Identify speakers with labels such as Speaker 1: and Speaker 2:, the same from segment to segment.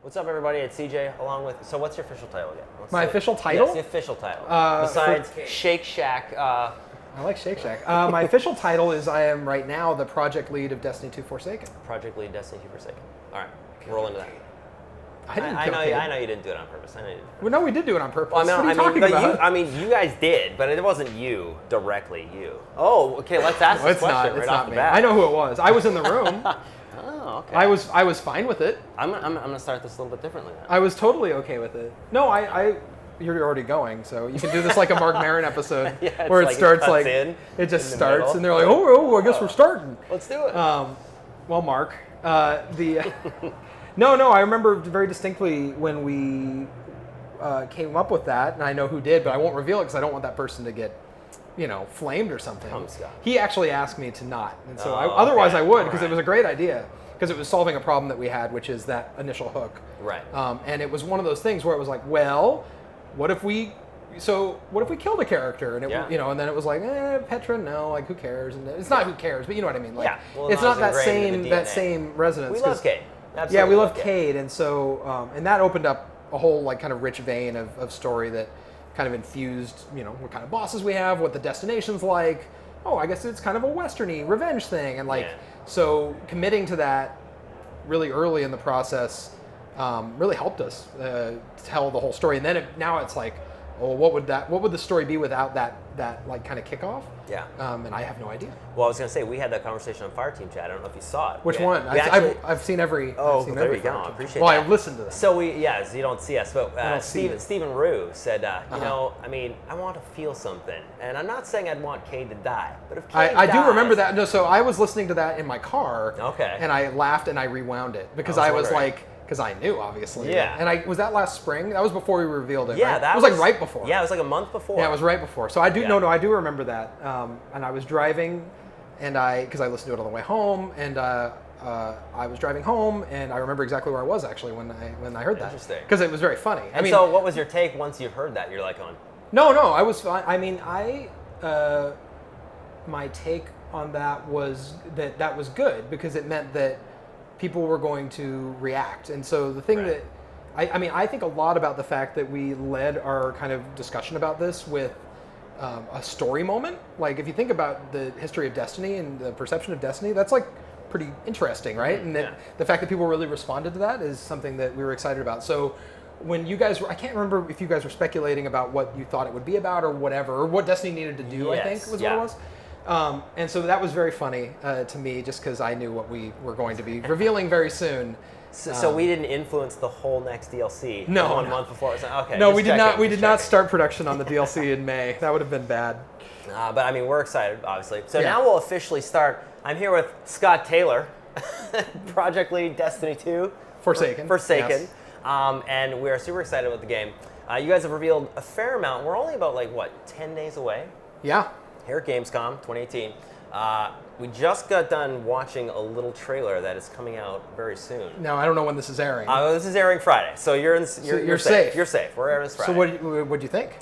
Speaker 1: What's up, everybody? It's CJ, along with... So what's your official title again?
Speaker 2: My official title?
Speaker 1: Yes, the official title. Besides Shake Shack.
Speaker 2: I like Shake Shack. My official title is I am right now the project lead of Destiny 2 Forsaken.
Speaker 1: Project lead, Destiny 2 Forsaken. All right, roll into that.
Speaker 2: I
Speaker 1: know you didn't do it on purpose. I know you didn't.
Speaker 2: Well, no, we did do it on purpose.
Speaker 1: Well,
Speaker 2: what are you talking about?
Speaker 1: You guys did, but it wasn't you, directly you. Oh, okay, let's ask this question right off the bat.
Speaker 2: I know who it was. I was in the room.
Speaker 1: Oh, okay.
Speaker 2: I was fine with it.
Speaker 1: I'm gonna start this a little bit differently now.
Speaker 2: I was totally okay with it. No, you're already going, so you can do this like a Mark Maron episode where it starts like it just starts middle. And they're like, oh, I guess we're starting.
Speaker 1: Let's do it.
Speaker 2: Well, Mark, No, I remember very distinctly when we came up with that, and I know who did, but I won't reveal it because I don't want that person to get, flamed or something. He actually asked me to not, and so otherwise I would, because it was a great idea, because it was solving a problem that we had, which is that initial hook.
Speaker 1: Right.
Speaker 2: And it was one of those things where it was like, well, what if we killed a character? And and then it was like, Petra, no, like who cares? And it's not who cares, but you know what I mean. Like, it's not that same resonance.
Speaker 1: We love Cade. Absolutely.
Speaker 2: Yeah, we love Cade, and so and that opened up a whole like kind of rich vein of story that kind of infused, what kind of bosses we have, what the destination's like. Oh, I guess it's kind of a westerny revenge thing, and so committing to that really early in the process really helped us tell the whole story. And then now it's like, oh, what would the story be without that like kind of kickoff?
Speaker 1: Yeah.
Speaker 2: And I have no idea.
Speaker 1: Well, I was gonna say we had that conversation on Fireteam chat. I don't know if you saw it.
Speaker 2: Which one? I've seen every.
Speaker 1: Oh,
Speaker 2: there
Speaker 1: you go. I appreciate that.
Speaker 2: Well, I listened to that.
Speaker 1: So you don't see us, but Stephen Rue said, I want to feel something, and I'm not saying I'd want Cade to die, but if Cade
Speaker 2: I do remember that. No, so I was listening to that in my car.
Speaker 1: Okay.
Speaker 2: And I laughed and I rewound it because I was like. Because I knew, obviously.
Speaker 1: Yeah.
Speaker 2: And was that last spring? That was before we revealed it,
Speaker 1: yeah,
Speaker 2: right?
Speaker 1: that
Speaker 2: was like right before.
Speaker 1: Yeah, it was like a month before.
Speaker 2: Yeah, it was right before. So I do, I do remember that. And I was driving, and because I listened to it on the way home, and I was driving home, and I remember exactly where I was actually when I heard that.
Speaker 1: Interesting.
Speaker 2: Because it was very funny.
Speaker 1: And so what was your take once you heard that? You're like on...
Speaker 2: No, I was fine. I mean, my take on that was that was good, because it meant that people were going to react. And so the thing that, I think a lot about the fact that we led our kind of discussion about this with a story moment. Like, if you think about the history of Destiny and the perception of Destiny, that's like pretty interesting, right? And the fact that people really responded to that is something that we were excited about. So when you guys I can't remember if you guys were speculating about what you thought it would be about or whatever, or what Destiny needed to do, I think was what it was. And so that was very funny to me, just because I knew what we were going to be revealing very soon.
Speaker 1: So we didn't influence the whole next DLC. One month before. Okay.
Speaker 2: No, we did not. We did not start production on the DLC in May. That would have been bad.
Speaker 1: But I mean, we're excited, obviously. So now we'll officially start. I'm here with Scott Taylor, Project Lead, Destiny 2,
Speaker 2: Forsaken.
Speaker 1: Yes. And we're super excited about the game. You guys have revealed a fair amount. We're only about 10 days away.
Speaker 2: Yeah.
Speaker 1: Here at Gamescom 2018. We just got done watching a little trailer that is coming out very soon.
Speaker 2: Now, I don't know when this is airing.
Speaker 1: This is airing Friday, so you're safe. You're safe. We're airing this Friday.
Speaker 2: So what do you think?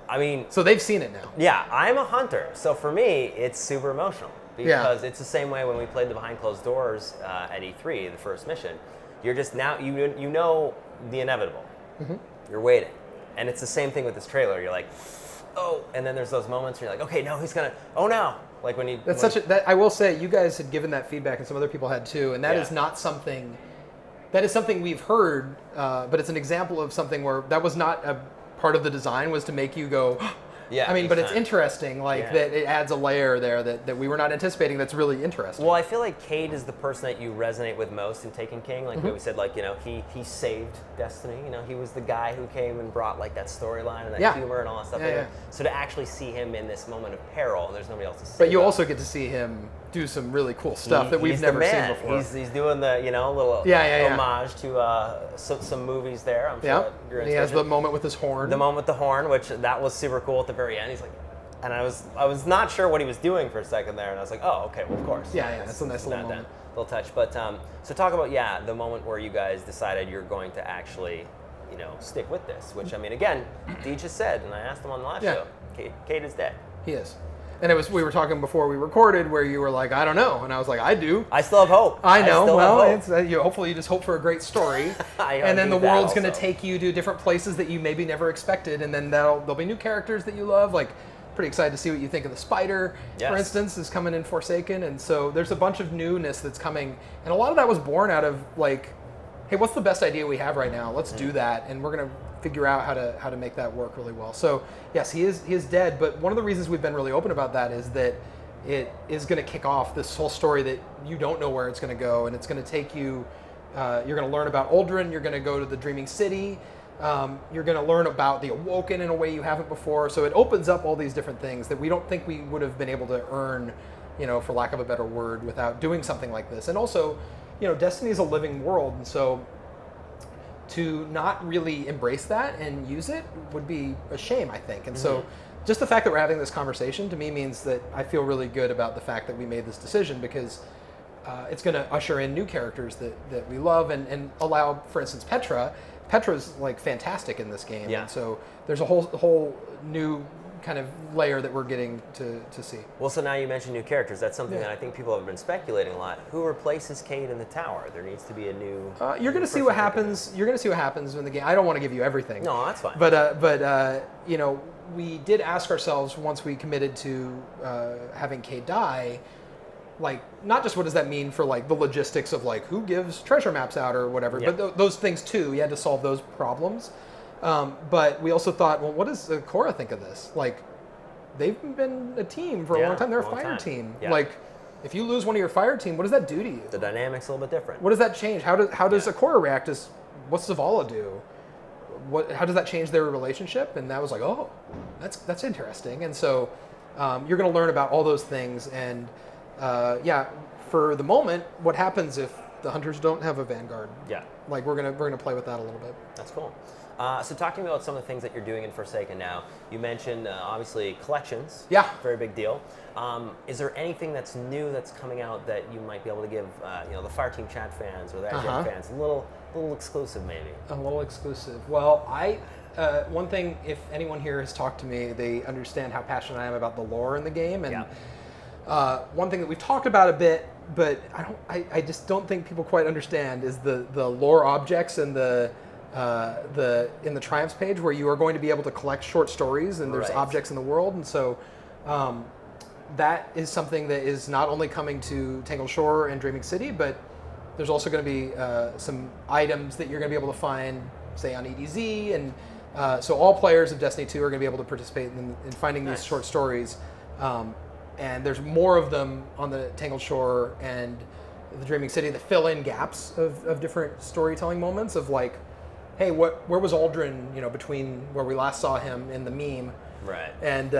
Speaker 1: I mean...
Speaker 2: So they've seen it now.
Speaker 1: Yeah, I'm a hunter, so for me, it's super emotional. Because it's the same way when we played the Behind Closed Doors at E3, the first mission. You're just now, you know the inevitable. Mm-hmm. You're waiting. And it's the same thing with this trailer. You're like... oh, and then there's those moments where you're like, okay, no, he's gonna, oh no. Like when you...
Speaker 2: I will say, you guys had given that feedback, and some other people had too, and that is not something, that is something we've heard, but it's an example of something where that was not a part of the design, was to make you go,
Speaker 1: yeah.
Speaker 2: I mean, but it's interesting, that it adds a layer there that we were not anticipating. That's really interesting.
Speaker 1: Well, I feel like Cade is the person that you resonate with most in Taken King. Like we said, he saved Destiny. He was the guy who came and brought that storyline and that humor and all that stuff.
Speaker 2: Yeah.
Speaker 1: So to actually see him in this moment of peril, there's nobody else to see.
Speaker 2: But you also get to see him do some really cool stuff that we've never seen before.
Speaker 1: He's doing the little homage to some movies there. I'm sure
Speaker 2: he has the moment with his horn.
Speaker 1: The moment with the horn, which that was super cool at the very end. He's like, and I was not sure what he was doing for a second there, and I was like, oh, okay, well, of course.
Speaker 2: Yeah, that's a nice little moment.
Speaker 1: Little touch. But so talk about the moment where you guys decided you're going to actually stick with this. Which I mean, again, Deej just said, and I asked him on the last show, Cade is dead.
Speaker 2: He is. And we were talking before we recorded where you were like, I don't know. And I was like, I do.
Speaker 1: I still have hope.
Speaker 2: I know. Well, it's, hopefully you just hope for a great story. And then the world's going to take you to different places that you maybe never expected. And then there'll be new characters that you love. Like, pretty excited to see what you think of the Spider, for instance, is coming in Forsaken. And so there's a bunch of newness that's coming. And a lot of that was born out of, like, hey, what's the best idea we have right now? Let's do that. And we're going to figure out how to make that work really well. So yes, he is dead, but one of the reasons we've been really open about that is that it is going to kick off this whole story that you don't know where it's going to go, and it's going to take you. You're going to learn about Uldren. You're going to go to the Dreaming City. You're going to learn about the Awoken in a way you haven't before. So it opens up all these different things that we don't think we would have been able to earn, for lack of a better word, without doing something like this. And also, Destiny is a living world, and so to not really embrace that and use it would be a shame, I think. And so just the fact that we're having this conversation to me means that I feel really good about the fact that we made this decision, because it's going to usher in new characters that we love and allow, for instance, Petra's like fantastic in this game.
Speaker 1: Yeah.
Speaker 2: And so there's a whole new kind of layer that we're getting to see.
Speaker 1: Well, so now you mentioned new characters. That's something that I think people have been speculating a lot. Who replaces Cade in the tower? There needs to be a new.
Speaker 2: You're going to see what happens. You're going to see what happens in the game. I don't want to give you everything.
Speaker 1: No, that's fine.
Speaker 2: But we did ask ourselves once we committed to having Cade die, like, not just what does that mean for like the logistics of like who gives treasure maps out or whatever, but those things too. You had to solve those problems. But we also thought, well, what does Korra think of this? Like, they've been a team for a long time. They're a fire team. Yeah. Like, if you lose one of your fire team, what does that do to you?
Speaker 1: The dynamic's a little bit different.
Speaker 2: What does that change? How does Korra react? What's Zavala do? How does that change their relationship? And that was like, oh, that's interesting. And so you're going to learn about all those things. And for the moment, what happens if the hunters don't have a vanguard?
Speaker 1: Yeah.
Speaker 2: Like, we're gonna play with that a little bit.
Speaker 1: That's cool. So talking about some of the things that you're doing in Forsaken now, you mentioned obviously collections.
Speaker 2: Yeah.
Speaker 1: Very big deal. Is there anything that's new that's coming out that you might be able to give the Fireteam chat fans or the IGN fans a little exclusive maybe? A
Speaker 2: little exclusive. Well, one thing, if anyone here has talked to me, they understand how passionate I am about the lore in the game. And one thing that we've talked about a bit, but I just don't think people quite understand, is the lore objects and in the Triumphs page, where you are going to be able to collect short stories, and there's objects in the world. And so that is something that is not only coming to Tangled Shore and Dreaming City, but there's also going to be some items that you're going to be able to find, say, on EDZ. And so all players of Destiny 2 are going to be able to participate in finding these short stories. And there's more of them on the Tangled Shore and the Dreaming City that fill in gaps of different storytelling moments of like, hey, where was Uldren, between where we last saw him in the meme, and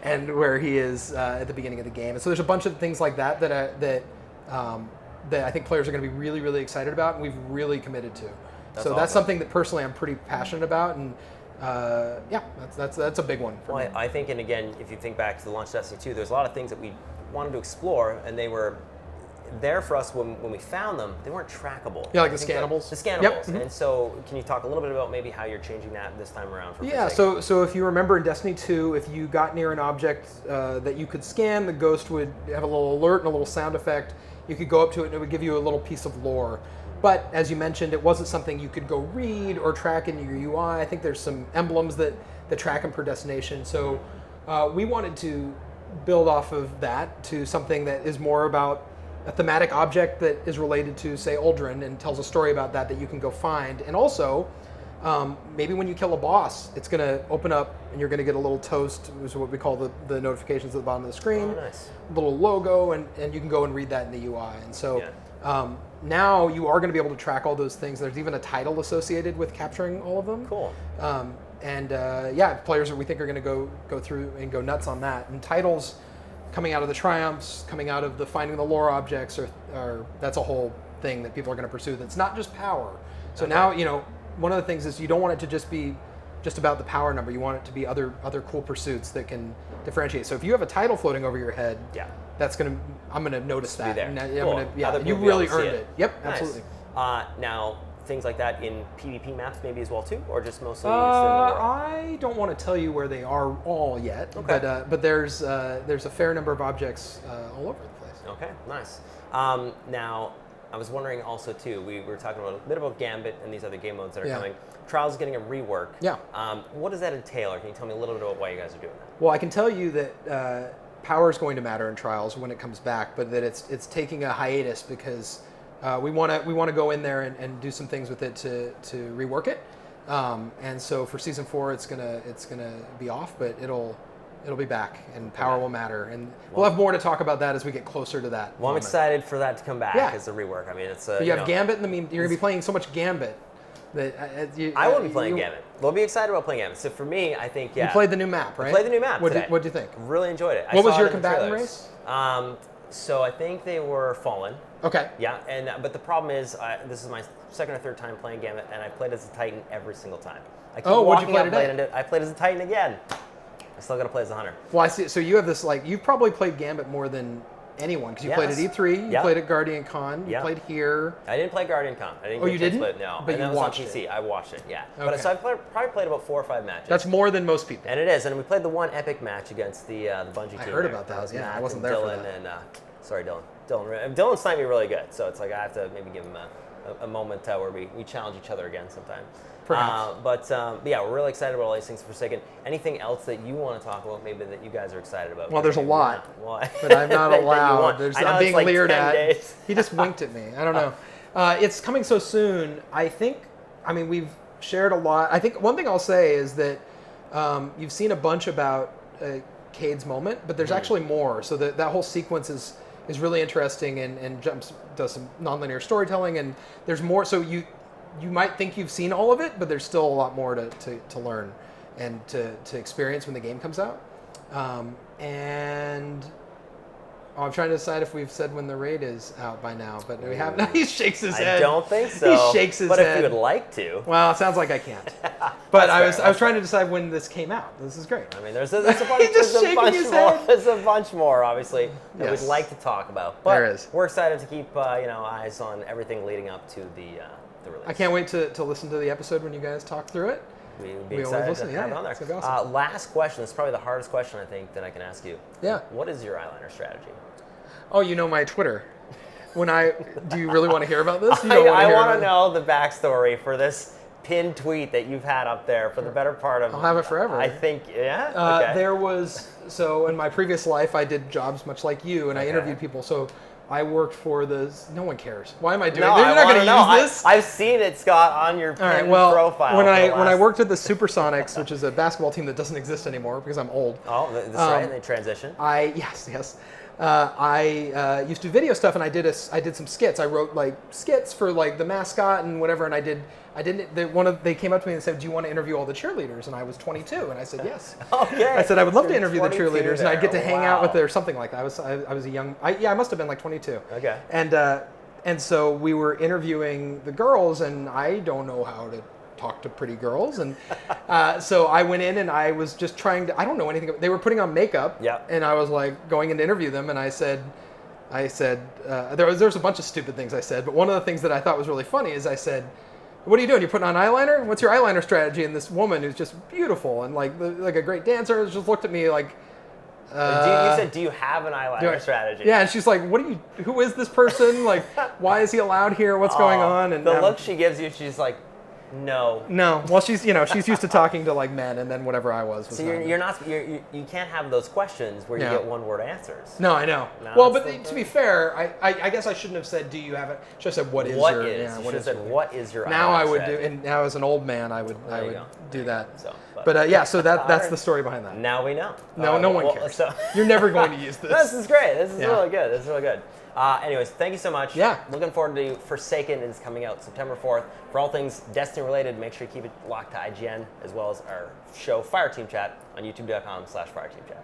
Speaker 2: and where he is at the beginning of the game. And so there's a bunch of things like that that I think players are going to be really, really excited about, and we've really committed to. That's something that personally I'm pretty passionate about, and that's a big one for me.
Speaker 1: I think, and again, if you think back to the launch of Destiny 2, there's a lot of things that we wanted to explore, and they were there for us when we found them. They weren't trackable.
Speaker 2: Yeah, like the scannables.
Speaker 1: The scannables. Yep. Mm-hmm. And so, can you talk a little bit about maybe how you're changing that this time around?
Speaker 2: So if you remember in Destiny 2, if you got near an object that you could scan, the ghost would have a little alert and a little sound effect. You could go up to it and it would give you a little piece of lore. But as you mentioned, it wasn't something you could go read or track in your UI. I think there's some emblems that track them per destination. So we wanted to build off of that to something that is more about a thematic object that is related to, say, Uldren, and tells a story about that you can go find. And also, maybe when you kill a boss, it's going to open up and you're going to get a little toast, which is what we call the notifications at the bottom of the screen.
Speaker 1: Oh, nice.
Speaker 2: A little logo, and you can go and read that in the UI. And so now you are going to be able to track all those things. There's even a title associated with capturing all of them.
Speaker 1: Cool.
Speaker 2: Players that we think are going to go through and go nuts on that. And titles coming out of the Triumphs, coming out of the finding the lore objects, are that's a whole thing that people are going to pursue. That's not just power. So now, one of the things is you don't want it to just be just about the power number. You want it to be other cool pursuits that can differentiate. So if you have a title floating over your head, I'm going to notice that.
Speaker 1: There.
Speaker 2: And
Speaker 1: cool.
Speaker 2: you really earned it. Yep,
Speaker 1: nice.
Speaker 2: absolutely.
Speaker 1: Now, things like that in PvP maps maybe as well too, or just mostly just in the world?
Speaker 2: I don't want to tell you where they are all yet, but there's a fair number of objects all over the place.
Speaker 1: Okay, nice. Now, I was wondering also too, we were talking about a bit about Gambit and these other game modes that are coming. Trials is getting a rework.
Speaker 2: Yeah.
Speaker 1: What does that entail, or can you tell me a little bit about why you guys are doing that?
Speaker 2: Well, I can tell you that power is going to matter in Trials when it comes back, but that it's taking a hiatus because we want to go in there and do some things with it to rework it. And so for season 4, it's gonna be off, but it'll be back, and power will matter, and we'll have more to talk about that as we get closer to that.
Speaker 1: Well, I'm excited for that to come back as a rework. I mean, it's
Speaker 2: you have Gambit in the meme. You're gonna be playing so much Gambit that
Speaker 1: I will be playing Gambit. We'll be excited about playing Gambit. So for me, I think
Speaker 2: you played the new map, right?
Speaker 1: I played the new map.
Speaker 2: What did you think?
Speaker 1: Really enjoyed it.
Speaker 2: What was your combatant race?
Speaker 1: So I think they were Fallen.
Speaker 2: Okay.
Speaker 1: Yeah, but the problem is, this is my second or third time playing Gambit, and I played as a Titan every single time. I keep
Speaker 2: what'd you play today?
Speaker 1: I played as a Titan again. I still got to play as a Hunter.
Speaker 2: Well, I see. So you have this, like, you've probably played Gambit more than anyone, because you played at E3, you played at Guardian Con, you played here.
Speaker 1: I didn't play Guardian Con. I didn't.
Speaker 2: Oh, you didn't?
Speaker 1: No,
Speaker 2: but
Speaker 1: and
Speaker 2: you watched
Speaker 1: on PC.
Speaker 2: it.
Speaker 1: I watched it. Yeah.
Speaker 2: Okay.
Speaker 1: But so I've probably played about 4 or 5 matches.
Speaker 2: That's more than most people.
Speaker 1: And it is. And we played the one epic match against the Bungie team.
Speaker 2: I heard about that. Yeah, I wasn't there
Speaker 1: Dylan
Speaker 2: for that.
Speaker 1: And sorry, Dylan. Dylan sniped me really good, so it's like I have to maybe give him a moment where we challenge each other again sometime.
Speaker 2: Perhaps.
Speaker 1: But yeah, we're really excited about all these things. Forsaken. Anything else that you want to talk about, maybe that you guys are excited about?
Speaker 2: Well, there's a lot,
Speaker 1: Why?
Speaker 2: but I'm not allowed. I'm being leered at.
Speaker 1: Days.
Speaker 2: He just winked at me. I don't know. It's coming so soon. I mean, we've shared a lot. I think one thing I'll say is that you've seen a bunch about Cade's moment, but there's actually more. So that whole sequence is really interesting and does some nonlinear storytelling, and there's more. So you might think you've seen all of it, but there's still a lot more to learn and to experience when the game comes out. And I'm trying to decide if we've said when the raid is out by now, but we haven't. He shakes his head.
Speaker 1: I don't think so.
Speaker 2: He shakes his head.
Speaker 1: But if you would like to.
Speaker 2: Well, it sounds like I can't. But I was trying to decide when this came out. This is great.
Speaker 1: I mean, there's a bunch, there's a bunch more, obviously, that we'd like to talk about. But
Speaker 2: there is.
Speaker 1: We're excited to keep eyes on everything leading up to the release.
Speaker 2: I can't wait to listen to the episode when you guys talk through it.
Speaker 1: We'd be excited to have it on there.
Speaker 2: It's gonna be awesome.
Speaker 1: Last question. This is probably the hardest question I think that I can ask you.
Speaker 2: Yeah.
Speaker 1: What is your eyeliner strategy?
Speaker 2: Oh, you know my Twitter. Do you really want to hear about this?
Speaker 1: I want to know the backstory for this pinned tweet that you've had up there for the better part of.
Speaker 2: I'll have it forever.
Speaker 1: I think, yeah. Okay.
Speaker 2: There was in my previous life I did jobs much like you, and I interviewed people. So I worked for no one cares. Why am I doing? They're not going to use this.
Speaker 1: I've seen it, Scott, on your pinned profile.
Speaker 2: When I worked at the Supersonics, which is a basketball team that doesn't exist anymore because I'm old.
Speaker 1: Oh, that's right. And they transitioned.
Speaker 2: Yes. I used to do video stuff, and I did some skits. I wrote like skits for like the mascot and whatever, and they came up to me and said, "Do you want to interview all the cheerleaders?" And I was 22, and I said yes.
Speaker 1: Okay.
Speaker 2: I said I would love to interview the cheerleaders, and I'd get to hang out with them or something like that. I was a young. I must have been like 22.
Speaker 1: Okay.
Speaker 2: And so we were interviewing the girls, and I don't know how to talk to pretty girls, and so I went in and I was just trying to. I don't know anything. They were putting on makeup, and I was like going in to interview them, and I said, there was a bunch of stupid things I said, but one of the things that I thought was really funny is I said, "What are you doing? You putting on eyeliner? What's your eyeliner strategy?" And this woman who's just beautiful and like a great dancer just looked at me like.
Speaker 1: You said, "Do you have an eyeliner strategy?"
Speaker 2: Yeah, and she's like, who is this person? Like, why is he allowed here? What's going on? And
Speaker 1: the look she gives you, she's like, no.
Speaker 2: Well, she's used to talking to like men, and then whatever I was.
Speaker 1: So you can't have those questions where you get one-word answers.
Speaker 2: No, I know. Well, but to be fair, I guess I shouldn't have said, "Do you have it?" Should have said, "What is your?"
Speaker 1: What is your?
Speaker 2: Now I would do, and now as an old man, I would do that. So, so that's the story behind that.
Speaker 1: Now we know.
Speaker 2: No one cares. So you're never going to use this.
Speaker 1: This is great. This is really good. Anyways, thank you so much.
Speaker 2: Yeah.
Speaker 1: Looking forward to Forsaken. It's coming out September 4th. For all things Destiny related, make sure you keep it locked to IGN, as well as our show Fireteam Chat on youtube.com/Fireteam Chat.